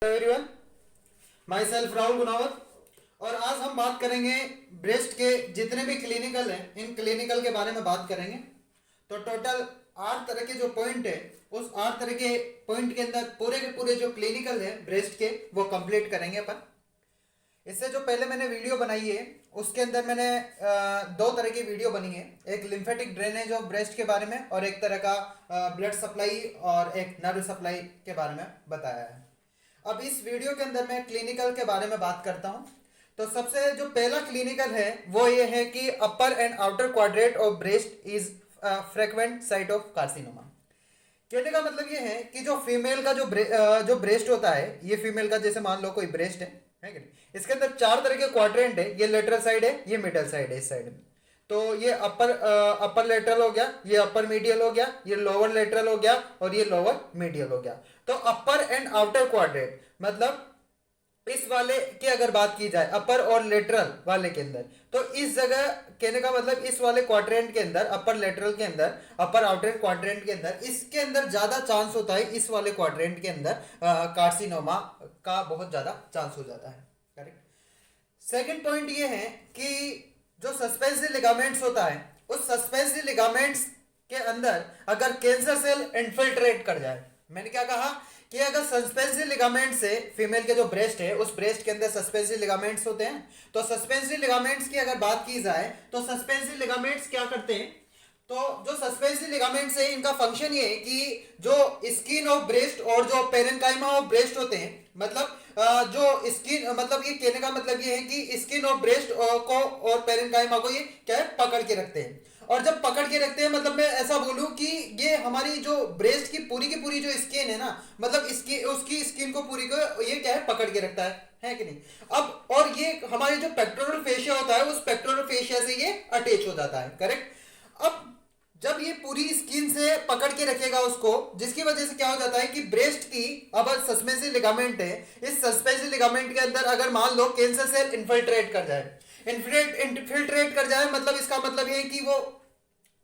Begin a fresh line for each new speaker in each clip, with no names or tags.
Everyone, my self Rahul Gunawat. और आज हम बात करेंगे ब्रेस्ट के जितने भी क्लिनिकल हैं, इन क्लिनिकल के बारे में बात करेंगे। तो टोटल 8 तरह के जो पॉइंट है, उस 8 तरह के पॉइंट के अंदर पूरे के पूरे जो क्लिनिकल है ब्रेस्ट के, वो कंप्लीट करेंगे अपन। इससे जो पहले मैंने वीडियो बनाई है, उसके अंदर मैंने 2 तरह की वीडियो बनी है। एक लिम्फेटिक ड्रेनेज ऑफ ब्रेस्ट के बारे में और एक तरह का ब्लड सप्लाई और एक नर्व सप्लाई के बारे में बताया है। अब इस वीडियो के अंदर मैं क्लिनिकल के बारे में बात करता हूं। तो सबसे जो पहला क्लिनिकल है वो ये है कि upper end outer quadrant of breast is frequent site of carcinoma. कहने का मतलब ये है कि जो फीमेल का जो ब्रेस्ट होता है, ये फीमेल का जैसे मान लो कोई ब्रेस्ट है कि नहीं, इसके अंदर 4 तरह के क्वाड्रेंट है। ये लेटरल साइड है, ये मिडल साइड है, इस साइड में। तो ये अपर लेटरल हो गया, ये अपर मीडियल हो गया, ये लोअर लेटरल हो गया और ये लोअर मीडियल हो गया। तो अपर एंड आउटर क्वाड्रेंट मतलब इस वाले की अगर बात की जाए, अपर और लेटरल वाले के अंदर, तो इस जगह कहने का मतलब इस वाले क्वाड्रेंट के अंदर, अपर लेटरल के अंदर, अपर आउटर क्वाड्रेंट के अंदर, इसके अंदर ज्यादा चांस होता है, इस वाले क्वाड्रेंट के अंदर कार्सिनोमा का बहुत ज्यादा चांस हो जाता है। करेक्ट। सेकंड पॉइंट ये है कि जो सस्पेंसिव लिगामेंट्स होता है, उस सस्पेंसिव लिगामेंट्स के अंदर अगर कैंसर सेल इन्फिल्ट्रेट कर जाए, मैंने क्या कहा कि अगर सस्पेंसिव लिगामेंट से फीमेल के जो ब्रेस्ट है, उस ब्रेस्ट के अंदर सस्पेंसिव लिगामेंट्स होते हैं। तो सस्पेंसिव लिगामेंट्स की अगर बात की जाए तो सस्पेंसिव लिगामेंट्स क्या करते हैं, तो जो सस्पेंसिव लिगामेंट्स है, इनका फंक्शन ये है कि जो स्किन ऑफ ब्रेस्ट और जो पेरेन्काइमा ऑफ ब्रेस्ट होते हैं, मतलब जो स्किन, मतलब ये कहने का मतलब ये है कि स्किन ऑफ ब्रेस्ट को और पेरेन्काइमा को ये क्या है, पकड़ के रखते हैं। और जब पकड़ के रखते हैं, मतलब मैं ऐसा बोलूं कि ये हमारी जो ब्रेस्ट की पूरी जो स्किन है ना, मतलब उसकी स्किन को पूरी को ये क्या है, पकड़ के रखता है कि नहीं। अब और ये हमारे जो पेक्टोरल फेशिया होता है, उस पेक्टोरल फेशिया से ये अटैच हो जाता है। करेक्ट। अब जब ये पूरी स्किन से पकड़ के रखेगा उसको, जिसकी वजह से क्या हो जाता है कि ब्रेस्ट की अब सस्पेंसिव लिगामेंट है, इस सस्पेंसिव लिगामेंट के अंदर अगर मान लो कैंसर सेल इन्फिल्ट्रेट कर जाए, इन्फिल्ट्रेट कर जाए, मतलब इसका मतलब ये है कि वो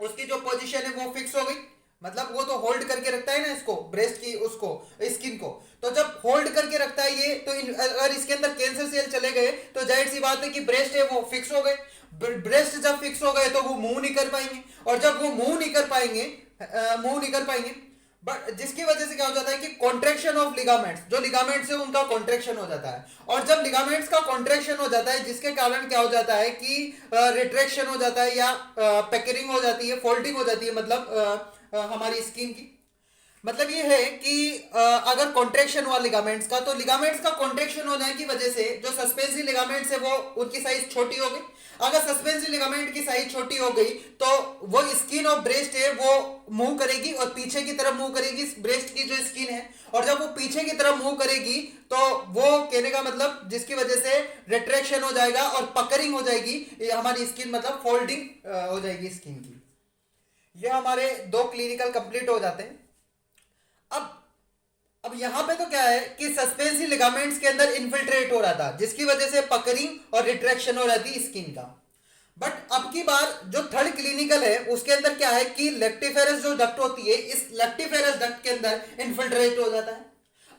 उसकी जो पोजीशन है वो फिक्स हो गई। मतलब वो तो होल्ड करके रखता है ना इसको, ब्रेस्ट की उसको स्किन को। तो जब होल्ड करके रखता है ये, तो अगर इसके अंदर कैंसर सेल चले गए तो जाहिर सी बात है कि ब्रेस्ट है वो फिक्स हो गए। ब्रेस्ट जब फिक्स हो गए तो वो मूव नहीं कर पाएंगे, और जब वो मूव नहीं कर पाएंगे बट जिसकी वजह से क्या हो जाता है कि कॉन्ट्रैक्शन ऑफ लिगामेंट्स, जो लिगामेंट्स है उनका कॉन्ट्रैक्शन हो जाता है। और जब लिगामेंट्स का कॉन्ट्रैक्शन हो जाता है, जिसके कारण क्या हो जाता है कि रिट्रैक्शन हो जाता है या पैकरिंग हो जाती है, फोल्डिंग हो जाती है, मतलब हमारी स्किन की। मतलब ये है कि अगर कॉन्ट्रैक्शन हुआ लिगामेंट्स का, तो लिगामेंट्स का कॉन्ट्रैक्शन होने की वजह से जो सस्पेंसिव लिगामेंट्स है वो उनकी साइज छोटी हो गई। अगर सस्पेंसिव लिगामेंट की साइज छोटी हो गई तो वो स्किन ऑफ ब्रेस्ट है वो मूव करेगी और पीछे की तरफ मूव करेगी, ब्रेस्ट की जो स्किन है। और जब वो पीछे की तरफ मूव करेगी तो वो कहने का मतलब जिसकी वजह से रिट्रैक्शन हो जाएगा और पकरिंग हो जाएगी हमारी स्किन, मतलब फोल्डिंग हो जाएगी स्किन की। ये हमारे 2 क्लिनिकल कंप्लीट हो जाते हैं। अब यहां पे तो क्या है कि सस्पेंसिव लिगामेंट्स के अंदर इन्फिल्ट्रेट हो रहा था, जिसकी वजह से पकरिंग और रिट्रैक्शन हो रहा थी स्किन का। बट अब की बार जो थर्ड क्लिनिकल है, उसके अंदर क्या है कि लेक्टिफेरस जो डक्ट होती है, इस लेक्टिफेरस डक्ट के अंदर इन्फिल्ट्रेट हो जाता है।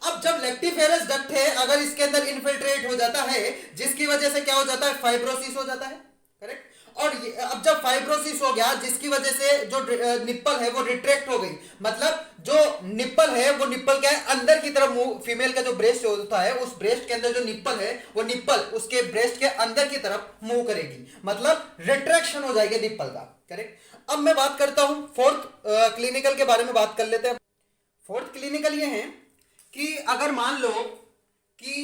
अब जब लेक्टिफेरस डक्ट है, अगर इसके अंदर इन्फिल्ट्रेट हो जाता है, जिसकी वजह से क्या हो जाता है, फाइब्रोसिस हो जाता है। करेक्ट। और अब जब फाइब्रोसिस हो गया, जिसकी वजह से जो निप्पल है वो रिट्रैक्ट हो गई, मतलब जो निप्पल है वो निप्पल क्या है, अंदर की तरफ मूव, फीमेल का जो ब्रेस्ट होता है, उस ब्रेस्ट के अंदर जो निप्पल है वो निप्पल उसके ब्रेस्ट के अंदर की तरफ मूव करेगी, मतलब रिट्रैक्शन हो जाएगी निप्पल का। करेक्ट। अब मैं बात करता हूं फोर्थ क्लिनिकल के बारे में, बात कर लेते हैं। फोर्थ क्लिनिकल ये है कि अगर मान लो कि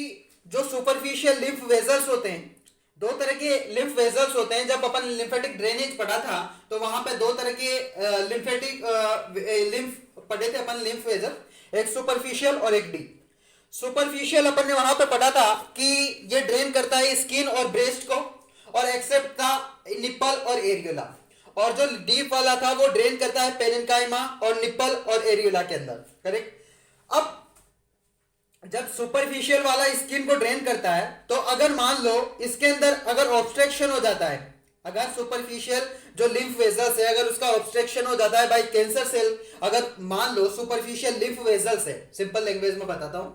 जो सुपरफिशियल लिम्फ वेजल्स होते हैं, 2 तरह के लिम्फ वेजल्स होते हैं। जब अपन लिम्फेटिक ड्रेनेज पढ़ा था तो वहां पे 2 तरह के लिम्फ पढ़े थे अपन, लिम्फ वेजल, एक सुपरफिशियल और एक डीप। सुपरफिशियल अपन ने वहां पे पढ़ा था कि ये ड्रेन करता है स्किन और ब्रेस्ट को, और एक्सेप्ट था निप्पल और एरियोला। और जो डीप वाला था वो ड्रेन करता है पेरेन्काइमा और निप्पल और एरियोला के अंदर। करेक्ट। अब जब सुपरफिशियल वाला स्किन को ड्रेन करता है, तो अगर मान लो इसके अंदर अगर ऑब्स्ट्रक्शन हो जाता है, अगर सुपरफिशियल जो लिम्फ वेजल्स है अगर उसका ऑब्स्ट्रक्शन हो जाता है बाय कैंसर सेल, अगर मान लो सुपरफिशियल लिम्फ वेजल्स है, सिंपल लैंग्वेज में बताता हूं,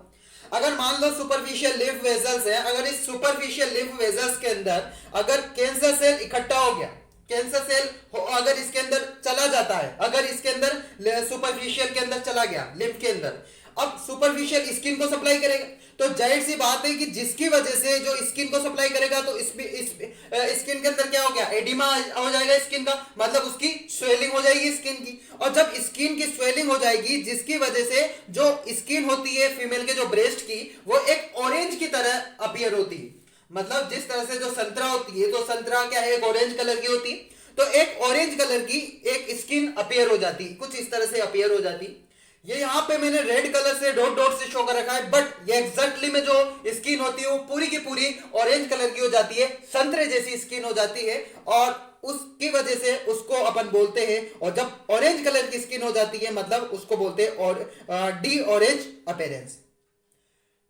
अगर मान लो सुपरफिशियल लिम्फ वेजल्स है, अगर इस सुपरफिशियल लिम्फ वेजल्स के अंदर अगर कैंसर सेल इकट्ठा हो गया, कैंसर सेल अगर इसके अंदर चला जाता है, अगर इसके अंदर सुपरफिशियल के अंदर चला गया लिम्फ के अंदर, अब सुपरफिशियल स्किन को सप्लाई करेगा, तो जाहिर सी बात है कि जिसकी वजह से जो स्किन को सप्लाई करेगा तो इस स्किन के अंदर क्या हो गया, एडिमा हो जाएगा स्किन का, मतलब उसकी स्वेलिंग हो जाएगी स्किन की। और जब स्किन की स्वेलिंग हो जाएगी जिसकी वजह से जो स्किन होती है फीमेल के जो ब्रेस्ट की, वो एक ऑरेंज की तरह अपीयर होती है। मतलब जिस तरह से जो संतरा होती है, तो संतरा क्या है, एक ऑरेंज कलर की होती है, तो एक ऑरेंज कलर की एक स्किन अपीयर हो जाती है, कुछ इस तरह से अपीयर हो जाती है। ये यहाँ पे मैंने रेड कलर से डॉट डॉट से शो कर रखा है, बट ये एग्जैक्टली में जो स्किन होती है वो पूरी की पूरी ऑरेंज कलर की हो जाती है, संतरे जैसी स्किन हो जाती है, और उसकी वजह से उसको अपन बोलते हैं, और जब ऑरेंज कलर की स्किन हो जाती है मतलब उसको बोलते हैं और डी ऑरेंज अपीयरेंस।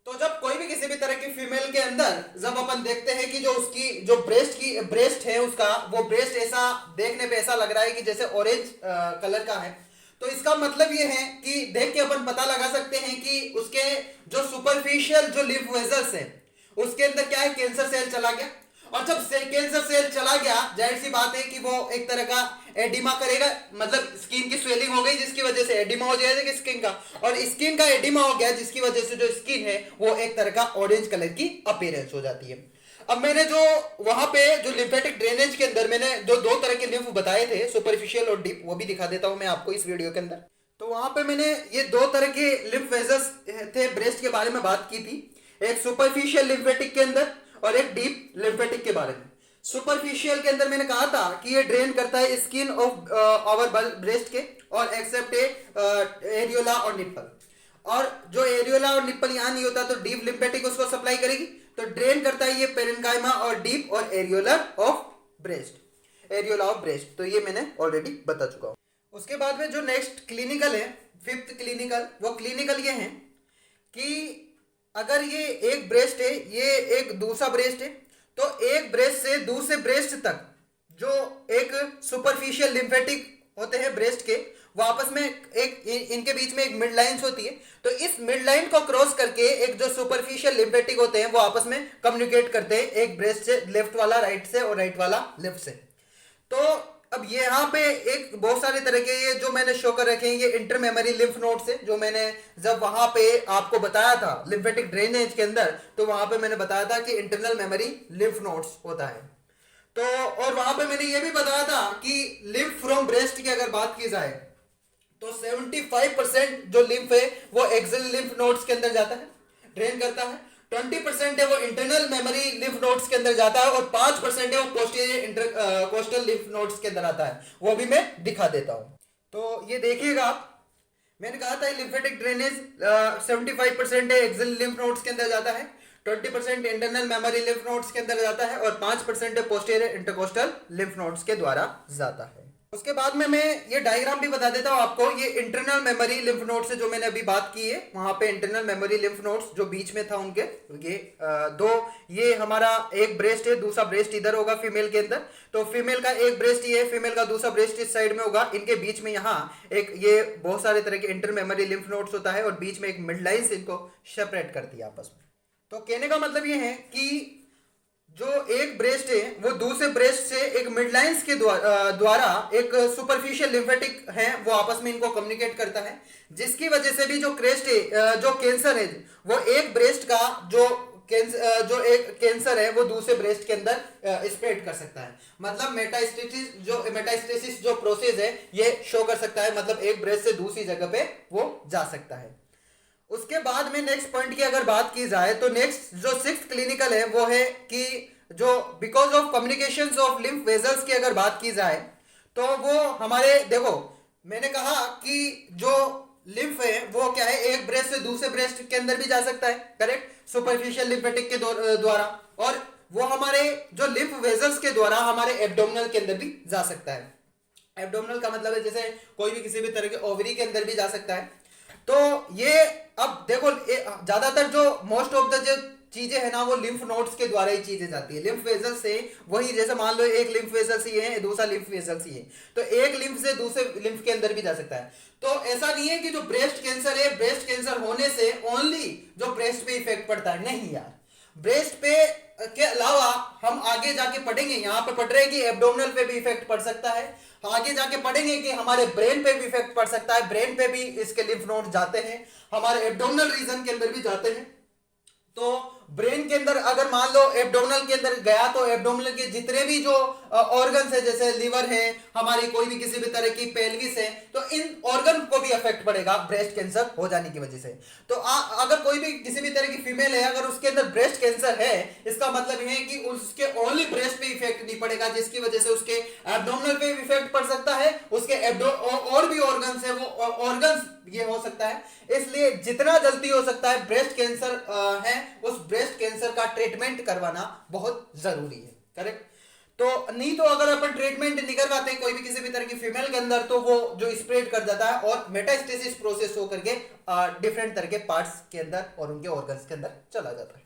तो जब कोई भी किसी भी तरह की फीमेल के अंदर जब अपन देखते हैं कि जो उसकी जो ब्रेस्ट है उसका, वो ब्रेस्ट ऐसा देखने पे ऐसा लग रहा है कि जैसे ऑरेंज कलर का है, तो इसका मतलब ये है कि देख के अपन पता लगा सकते हैं कि उसके जो सुपरफिशियल जो लिम्फ वेसल्स है उसके अंदर क्या है, कैंसर सेल चला गया। और जब कैंसर सेल चला गया, जाहिर सी बात है कि वो एक तरह का एडिमा करेगा, मतलब स्किन की स्वेलिंग हो गई जिसकी वजह से एडिमा हो जाएगा स्किन का, और स्किन का एडिमा हो गया जिसकी वजह से जो स्किन है वो एक तरह का ऑरेंज कलर की अपीयरेंस हो जाती है। अब मैंने जो वहां पे जो लिम्फेटिक ड्रेनेज के अंदर मैंने जो दो तरह के लिम्फ बताए थे, सुपरफिशियल और डीप, वो भी दिखा देता हूं मैं आपको इस वीडियो के अंदर। तो वहां पे मैंने ये दो तरह के लिम्फ वेसल्स थे ब्रेस्ट के बारे में बात की थी, एक सुपरफिशियल लिम्फेटिक के अंदर और एक डीप लिम्फेटिक के बारे में। सुपरफिशियल के अंदर मैंने कहा था कि ये ड्रेन करता है स्किन ऑफ आवर ब्रेस्ट के, और एक्सेप्ट एरियोला और निप्पल, और जो एरियोला और निप्पल यहाँ नहीं होता तो डीप लिम्फेटिक उसको सप्लाई करेगी, तो ड्रेन करता है ये पेरेन्काइमा और डीप और areola of breast, areola of breast. तो ये मैंने ऑलरेडी बता चुका हूँ। उसके बाद में जो नेक्स्ट क्लिनिकल है, फिफ्थ क्लिनिकल, वो क्लिनिकल ये है कि अगर ये एक ब्रेस्ट है, ये एक दूसरा ब्रेस्ट है, तो एक ब्रेस्ट से दूसरे ब्रेस्ट तक जो एक सुपरफिशियल लिम्फेटिक होते हैं ब्रेस्ट के, वो आपस में एक इनके बीच में एक मिड लाइन्स होती है, तो इस मिड लाइन को क्रॉस करके एक जो सुपरफिशियल लिम्फेटिक होते हैं वो आपस में कम्युनिकेट करते हैं, एक ब्रेस्ट से लेफ्ट वाला राइट से और राइट वाला लेफ्ट से। तो अब ये यहाँ पे एक बहुत सारे तरह के ये जो मैंने शो कर रखे हैं, ये इंटर मेमोरी लिम्फ नोड्स है, जो मैंने जब वहां पे आपको बताया था लिम्फेटिक ड्रेनेज के अंदर, तो वहां पे मैंने बताया था कि इंटरनल मेमोरी लिम्फ नोड्स होता है। तो और वहां पे मैंने ये भी बताया था कि लिम्फ फ्रॉम ब्रेस्ट की अगर बात की जाए तो 75% जो लिम्फ है वो एक्सियल लिम्फ नोड्स के अंदर जाता है, ड्रेन करता है, 20% है वो इंटरनल मेमोरी लिम्फ नोड्स के अंदर जाता है, और 5% है वो पोस्टीरियर कोस्टल लिम्फ नोड्स के अंदर आता है, वो भी मैं दिखा देता हूं। तो ये देखिएगा आप, मैंने कहा था लिम्फेटिक ड्रेनेज 75% है एक्सियल लिम्फ नोड्स के अंदर जाता है, 20% इंटरनल मेमोरी लिम्फ नोड्स के अंदर जाता है, और 5% है पोस्टीरियर इंटरकोस्टल लिम्फ नोड्स के द्वारा जाता है। उसके बाद में मैं ये डायग्राम भी बता देता हूं आपको, ये इंटरनल मेमोरी लिम्फ नोड्स से जो मैंने अभी बात की है, वहां पे इंटरनल मेमोरी लिम्फ नोड्स जो बीच में था उनके, ये दो, ये हमारा एक ब्रेस्ट है, दूसरा ब्रेस्ट इधर होगा फीमेल के अंदर, तो फीमेल का एक ब्रेस्ट ये है, फीमेल का दूसरा ब्रेस्ट इस साइड में होगा, इनके बीच में यहाँ एक ये बहुत सारे तरह के इंटर मेमोरी लिम्फ नोड्स होता है, और बीच में एक मिड लाइन से इनको सेपरेट करती है आपस में। तो कहने का मतलब ये है कि जो एक ब्रेस्ट है वो दूसरे ब्रेस्ट से एक मिडलाइंस के द्वारा एक सुपरफिशियल लिम्फेटिक है वो आपस में इनको कम्युनिकेट करता है, जिसकी वजह से भी जो क्रेस्ट है, जो कैंसर है, वो एक ब्रेस्ट का जो एक कैंसर है वो दूसरे ब्रेस्ट के अंदर स्प्रेड कर सकता है। मतलब मेटास्टेसिस जो प्रोसेस है ये शो कर सकता है, मतलब एक ब्रेस्ट से दूसरी जगह पे वो जा सकता है। उसके बाद में नेक्स्ट पॉइंट की अगर बात की जाए तो नेक्स्ट जो सिक्स्थ क्लिनिकल है वो है कि जो because of communications of lymph vessels की अगर बात की जाए तो वो हमारे, देखो मैंने कहा कि जो लिम्फ है वो क्या है, एक ब्रेस्ट से दूसरे ब्रेस्ट के अंदर भी जा सकता है, करेक्ट, सुपरफिशियल लिम्फेटिक के द्वारा, और वो हमारे जो लिम्फ वेजल्स के द्वारा हमारे एब्डोमिनल के अंदर भी जा सकता है। एब्डोमिनल का मतलब है जैसे कोई भी किसी भी तरह के ओवरी के अंदर भी जा सकता है। तो ये अब देखो ज्यादातर जो मोस्ट ऑफ द जो चीजें है ना वो लिम्फ नोड्स के द्वारा ही चीजें जाती है। लिम्फ वेजल से वही, जैसे मान लो एक लिम्फ वेजल सी है, दूसरा लिम्फ वेजल सी है, तो एक लिम्फ से दूसरे लिम्फ के अंदर भी जा सकता है। तो ऐसा नहीं है कि जो ब्रेस्ट कैंसर है, ब्रेस्ट कैंसर होने से ओनली जो ब्रेस्ट पे इफेक्ट पड़ता है, नहीं यार। ब्रेस्ट पे के अलावा हम आगे जाके पढ़ेंगे, यहाँ पे पढ़ रहे हैं कि एब्डोमिनल पे भी इफेक्ट पड़ सकता है, आगे जाके पढ़ेंगे कि हमारे ब्रेन पे भी इफेक्ट पड़ सकता है, ब्रेन पे भी इसके लिम्फ नोड जाते हैं, हमारे एब्डोमिनल रीजन के अंदर भी जाते हैं। तो ब्रेन के अंदर अगर मान लो एब्डोमिनल के अंदर गया तो एब्डोमिनल के जितने भी जो ऑर्गन्स है, जैसे लिवर है, हमारी कोई भी किसी भी तरह की पेल्विस है, तो इन ऑर्गन को भी अफेक्ट पड़ेगा ब्रेस्ट कैंसर हो जाने की वजह से। तो अगर कोई भी किसी भी तरह की फीमेल है, अगर उसके अंदर ब्रेस्ट कैंसर है, इसका मतलब यह है कि उसके ओनली ब्रेस्ट पे इफेक्ट नहीं पड़ेगा, जिसकी वजह से उसके एब्डोमिनल पे भी इफेक्ट पड़ सकता है, उसके और भी ऑर्गन्स है वो ऑर्गन्स ये हो सकता है। इसलिए जितना जल्दी हो सकता है ब्रेस्ट कैंसर है, उस ब्रेस्ट कैंसर का ट्रीटमेंट करवाना बहुत जरूरी है, करेक्ट। तो नहीं तो अगर अपन ट्रीटमेंट नहीं करवाते हैं कोई भी किसी भी तरह की फीमेल के अंदर, तो वो जो स्प्रेड कर जाता है और मेटास्टेसिस प्रोसेस हो करके डिफरेंट तरह के पार्ट्स के अंदर और उनके ऑर्गन्स के अंदर चला जाता है।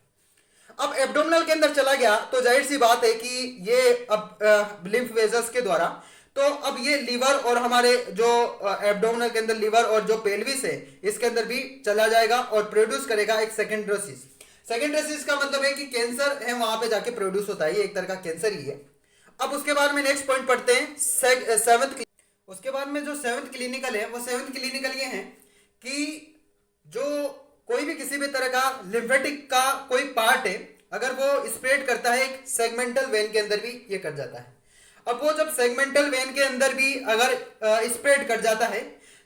अब एब्डोमिनल के अंदर चला गया तो जाहिर सी बात है कि ये अब लिम्फ वेजल्स के द्वारा, तो अब ये लीवर और हमारे जो एब्डोमिनल के अंदर लीवर और जो पेल्विस है, इसके अंदर भी चला जाएगा और प्रोड्यूस करेगा एक सेकेंड्रोसिस। सेकेंड्रोसिस का मतलब है कि कैंसर है वहां पे जाके प्रोड्यूस होता है, ये एक तरह का कैंसर ही है। अब उसके बाद में नेक्स्ट पॉइंट पढ़ते हैं सेवंथ। उसके बाद में जो सेवंथ क्लिनिकल है, वो सेवंथ क्लिनिकल ये है कि जो कोई भी किसी भी तरह का लिम्फेटिक का कोई पार्ट है, अगर वो स्प्रेड करता है एक सेगमेंटल वेन के अंदर भी ये कर जाता है। अब वो जब सेगमेंटल वेन के अंदर भी अगर स्प्रेड कर जाता है,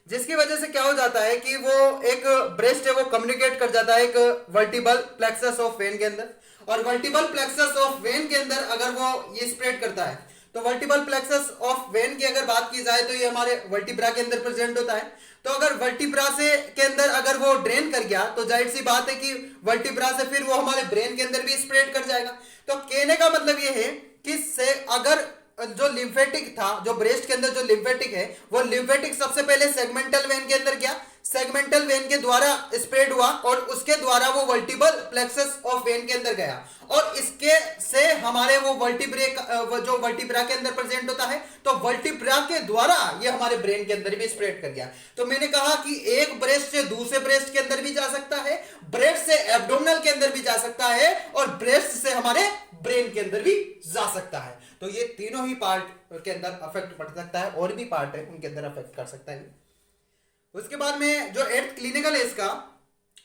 जिसकी वजह से क्या हो जाता है कि वो एक ब्रेस्ट है वो कम्युनिकेट कर जाता है एक वर्टिबल प्लेक्सस ऑफ वेन के अंदर, और वर्टिबल प्लेक्सस ऑफ वेन के अंदर अगर वो ये स्प्रेड करता है, तो वर्टिबल प्लेक्सस ऑफ वेन की अगर बात की जाए तो ये हमारे वर्टिब्रा के अंदर प्रेजेंट होता है। तो अगर वर्टिब्रा से के अंदर अगर वो ड्रेन कर गया तो जाहिर सी बात है कि वर्टिब्रा से फिर वो हमारे ब्रेन के अंदर भी स्प्रेड कर जाएगा। तो कहने का मतलब ये है कि से अगर जो लिम्फेटिक था, जो ब्रेस्ट के अंदर जो लिम्फेटिक है, वो लिम्फेटिक सबसे पहले सेगमेंटल वेन के अंदर गया, सेगमेंटल वेन के द्वारा स्प्रेड हुआ और उसके द्वारा वो वर्टिबल प्लेक्सस ऑफ वेन के अंदर गया, और इसके से हमारे वो वर्टिब्रे जो वर्टिब्रा के अंदर प्रेजेंट होता है, तो वर्टिब्रा के द्वारा ये हमारे ब्रेन के अंदर भी स्प्रेड कर गया। तो मैंने कहा कि एक ब्रेस्ट से दूसरे ब्रेस्ट के अंदर भी जा सकता है, ब्रेस्ट से एब्डोमिनल के अंदर भी जा सकता है, और ब्रेस्ट से हमारे ब्रेन के अंदर भी जा सकता है। तो ये तीनों ही पार्ट के अंदर अफेक्ट पड़ सकता है, और भी पार्ट है उनके अंदर अफेक्ट कर सकता है। उसके बाद में जो 8th क्लिनिकल है इसका,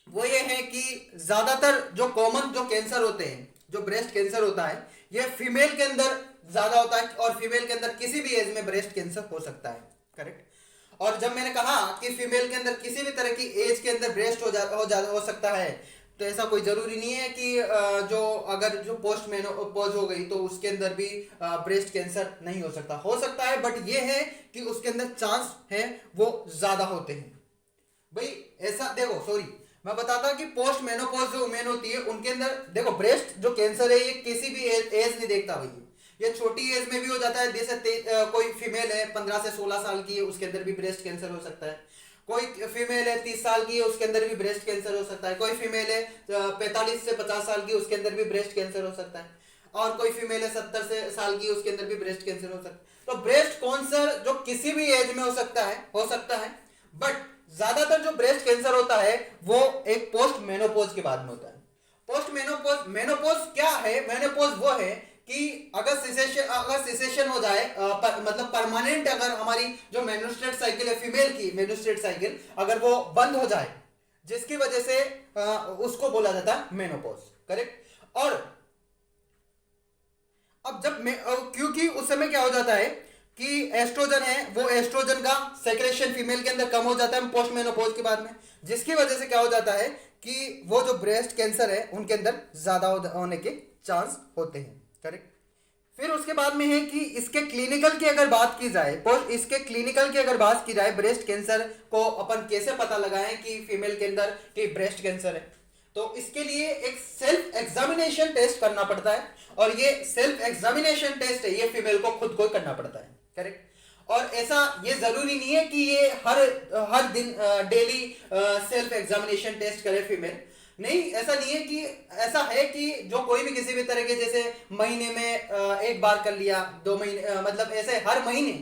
वो ये है कि ज्यादातर जो कॉमन जो कैंसर होते हैं, जो ब्रेस्ट कैंसर होता है, ये फीमेल के अंदर ज्यादा होता है, और फीमेल के अंदर किसी भी एज में ब्रेस्ट कैंसर हो सकता है, करेक्ट। और जब मैंने कहा कि फीमेल के अंदर किसी भी तरह की एज के अंदर ब्रेस्ट हो सकता है, तो ऐसा कोई जरूरी नहीं है कि जो अगर जो पोस्ट मेनोपॉज हो गई तो उसके अंदर भी ब्रेस्ट कैंसर नहीं हो सकता है, बट ये है कि उसके अंदर चांस है वो ज्यादा होते हैं। भाई ऐसा देखो, सॉरी मैं बताता कि पोस्ट मेनोपॉज जो वुमेन होती है उनके अंदर देखो ब्रेस्ट जो कैंसर है ये किसी भी एज नहीं देखता भाई, ये छोटी एज में भी हो जाता है। जैसे कोई फीमेल है 15 से 16 साल की है, उसके अंदर भी ब्रेस्ट कैंसर हो सकता है। कोई फीमेल है 30 साल की है, उसके अंदर भी ब्रेस्ट कैंसर हो सकता है। कोई फीमेल है 45 से 50 साल की, उसके अंदर भी ब्रेस्ट कैंसर हो सकता है। और कोई फीमेल है 70 साल की, उसके अंदर भी ब्रेस्ट कैंसर हो सकता है। तो ब्रेस्ट कैंसर जो किसी भी एज में हो सकता है, बट ज्यादातर जो ब्रेस्ट कैंसर होता है वो एक पोस्ट मेनोपॉज के बाद में होता है। पोस्ट मेनोपॉज क्या है? मेनोपॉज वो है कि अगर सिसेशन हो जाए, मतलब परमानेंट अगर हमारी जो मेन्स्ट्रुअल साइकिल है फीमेल की, मेन्स्ट्रुअल साइकिल अगर वो बंद हो जाए, जिसकी वजह से उसको बोला जाता है मेनोपॉज, करेक्ट। और अब क्योंकि उस समय क्या हो जाता है कि एस्ट्रोजन है, वो एस्ट्रोजन का सेक्रेशन फीमेल के अंदर कम हो जाता है पोस्ट मेनोपॉज के बाद में, जिसकी वजह से क्या हो जाता है कि वो जो ब्रेस्ट कैंसर है उनके अंदर ज्यादा होने के चांस होते हैं, करेक्ट। फिर उसके बाद में है कि इसके क्लिनिकल की अगर बात की जाए, ब्रेस्ट कैंसर को अपन कैसे पता लगाएं कि फीमेल के अंदर कि ब्रेस्ट कैंसर है, तो इसके लिए एक सेल्फ एग्जामिनेशन टेस्ट करना पड़ता है, और ये सेल्फ एग्जामिनेशन टेस्ट है ये फीमेल को खुद को करना पड़ता है, करेक्ट। और ऐसा ये जरूरी नहीं है कि ये हर दिन डेली सेल्फ एग्जामिनेशन टेस्ट करे फीमेल। नहीं, ऐसा नहीं है कि, ऐसा है कि जो कोई भी किसी भी तरह के, जैसे महीने में एक बार कर लिया, 2 महीने मतलब ऐसे हर महीने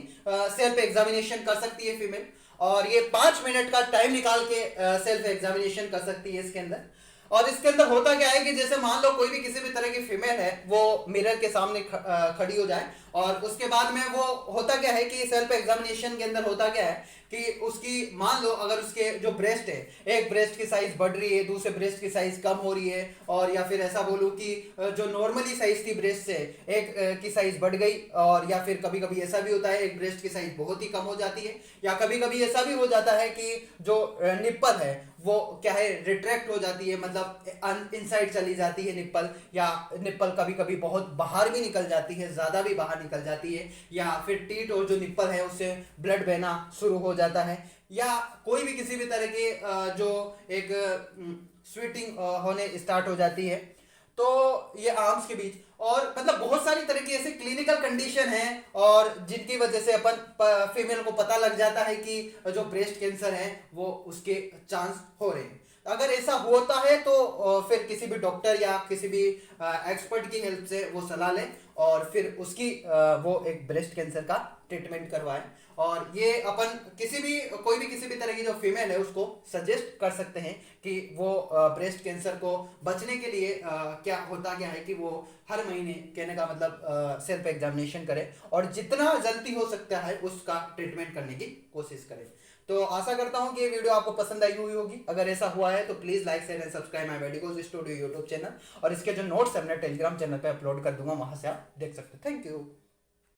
सेल्फ एग्जामिनेशन कर सकती है फीमेल। और ये 5 मिनट का टाइम निकाल के सेल्फ एग्जामिनेशन कर सकती है इसके अंदर। और इसके अंदर होता क्या है कि जैसे मान लो कोई भी किसी भी तरह की फीमेल है, वो मिरर के सामने खड़ी हो जाए, और उसके बाद में वो होता क्या है कि सेल्फ एग्जामिनेशन के अंदर होता क्या है कि उसकी, मान लो अगर उसके जो ब्रेस्ट है, एक ब्रेस्ट की साइज बढ़ रही है, दूसरे ब्रेस्ट की साइज कम हो रही है, और या फिर ऐसा बोलूं कि जो नॉर्मली साइज थी ब्रेस्ट से एक की साइज बढ़ गई, और या फिर कभी कभी ऐसा भी होता है एक ब्रेस्ट की साइज बहुत ही कम हो जाती है, या कभी कभी ऐसा भी हो जाता है कि जो निप्पल है वो क्या है रिट्रैक्ट हो जाती है, मतलब इनसाइड चली जाती है निप्पल, या निप्पल कभी कभी बहुत बाहर भी निकल जाती है, ज्यादा भी बाहर निकल जाती है, या फिर टीट और जो निप्पल है उससे ब्लड बहना शुरू हो जाता है, या कोई भी किसी भी तरह के जो एक स्वेटिंग होने स्टार्ट हो जाती है। तो ये आर्म्स के बीच, और मतलब बहुत सारी तरह की ऐसे क्लिनिकल कंडीशन है, और जिनकी वजह से अपन फीमेल को पता लग जाता है कि जो ब्रेस्ट कैंसर है वो उसके चांस हो रहे हैं। अगर ऐसा होता है तो फिर किसी भी डॉक्टर या किसी भी एक्सपर्ट की हेल्प से वो सलाह लें, और फिर उसकी वो एक ब्रेस्ट कैंसर का ट्रीटमेंट करवाएं। और ये अपन किसी भी, कोई भी किसी भी तरह की जो फीमेल है उसको सजेस्ट कर सकते हैं कि वो ब्रेस्ट कैंसर को बचने के लिए क्या है कि वो हर महीने, कहने का मतलब सेल्फ एग्जामिनेशन करे, और जितना जल्दी हो सकता है उसका ट्रीटमेंट करने की कोशिश करें। तो आशा करता हूँ कि ये वीडियो आपको पसंद आई हुई होगी। अगर ऐसा हुआ है तो please like share and subscribe my medicos studio YouTube channel, और इसके जो नोट्स है अपने टेलीग्राम चैनल पे अपलोड कर दूंगा, वहां से आप देख सकते हैं। Thank you.